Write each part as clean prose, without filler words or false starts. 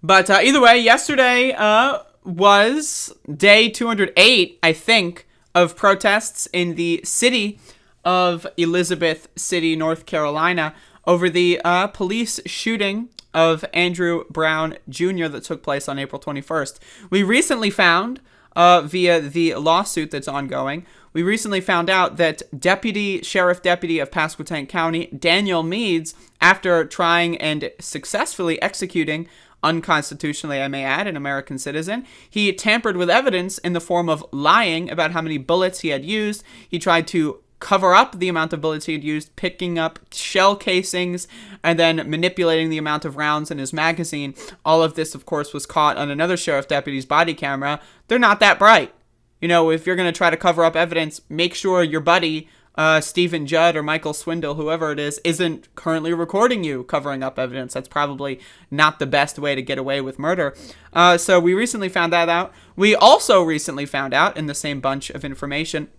But either way, yesterday was day 208, I think, of protests in the city of Elizabeth City, North Carolina, over the police shooting of Andrew Brown Jr. that took place on April 21st. We recently found, via the lawsuit that's ongoing, we recently found out that Sheriff Deputy of Pasquotank County, Daniel Meads, after trying and successfully executing, unconstitutionally I may add, an American citizen, he tampered with evidence in the form of lying about how many bullets he had used. He tried to cover up the amount of bullets he had used, picking up shell casings, and then manipulating the amount of rounds in his magazine. All of this, of course, was caught on another sheriff deputy's body camera. They're not that bright. You know, if you're going to try to cover up evidence, make sure your buddy, Stephen Judd or Michael Swindle, whoever it is, isn't currently recording you covering up evidence. That's probably not the best way to get away with murder. So we recently found that out. We also recently found out, in the same bunch of information,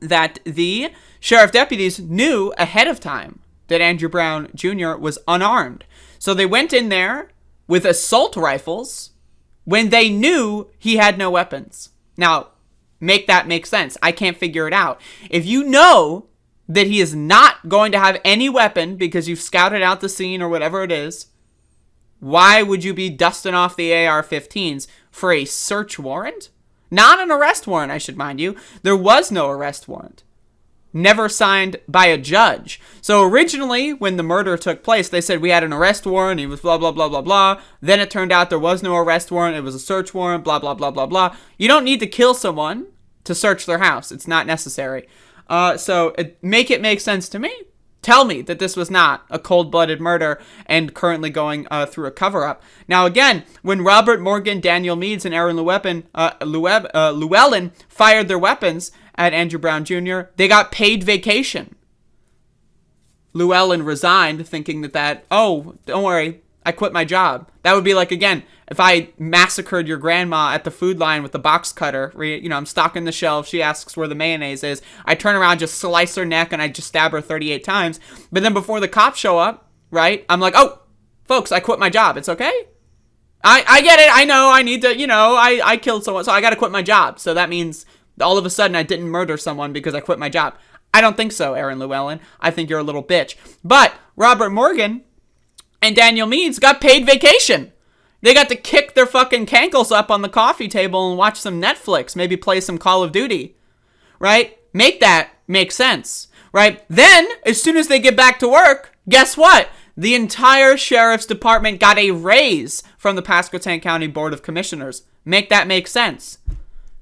that the sheriff deputies knew ahead of time that Andrew Brown Jr. was unarmed. So they went in there with assault rifles when they knew he had no weapons. Now, make that make sense. I can't figure it out. If you know that he is not going to have any weapon because you've scouted out the scene or whatever it is, why would you be dusting off the AR-15s for a search warrant? Not an arrest warrant, I should mind you. There was no arrest warrant. Never signed by a judge. So originally, when the murder took place, they said we had an arrest warrant. He was blah, blah, blah, blah, blah. Then it turned out there was no arrest warrant. It was a search warrant, blah, blah, blah, blah, blah. You don't need to kill someone to search their house. It's not necessary. Make it make sense to me. Tell me that this was not a cold-blooded murder and currently going through a cover-up. Now, again, when Robert Morgan, Daniel Meads, and Aaron Llewellyn fired their weapons at Andrew Brown Jr., they got paid vacation. Llewellyn resigned thinking oh, don't worry, I quit my job. That would be like, again, if I massacred your grandma at the food line with the box cutter, I'm stocking the shelf, she asks where the mayonnaise is, I turn around, just slice her neck, and I just stab her 38 times. But then before the cops show up, right, I'm like, oh, folks, I quit my job. It's okay? I get it. I know I need to, I killed someone, so I got to quit my job. So that means all of a sudden I didn't murder someone because I quit my job. I don't think so, Aaron Llewellyn. I think you're a little bitch. But Robert Morgan and Daniel Meads got paid vacation. They got to kick their fucking cankles up on the coffee table and watch some Netflix, maybe play some Call of Duty, right? Make that make sense, right? Then, as soon as they get back to work, guess what? The entire sheriff's department got a raise from the Pasquotank County Board of Commissioners. Make that make sense.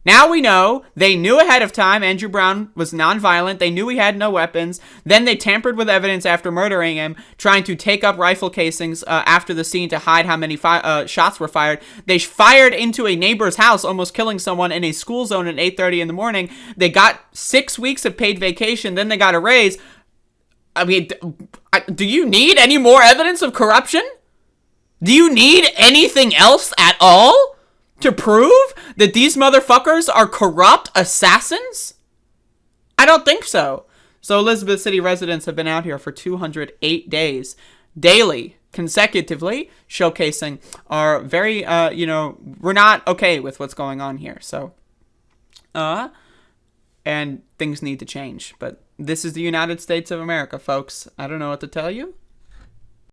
Now we know they knew ahead of time Andrew Brown was nonviolent. They knew he had no weapons. Then they tampered with evidence after murdering him, trying to take up rifle casings after the scene to hide how many shots were fired. They fired into a neighbor's house, almost killing someone in a school zone at 8:30 in the morning. They got 6 weeks of paid vacation. Then they got a raise. I mean, do you need any more evidence of corruption? Do you need anything else at all to prove that these motherfuckers are corrupt assassins? I don't think so. So Elizabeth City residents have been out here for 208 days, daily, consecutively, showcasing our very, we're not okay with what's going on here. So, and things need to change. But this is the United States of America, folks. I don't know what to tell you.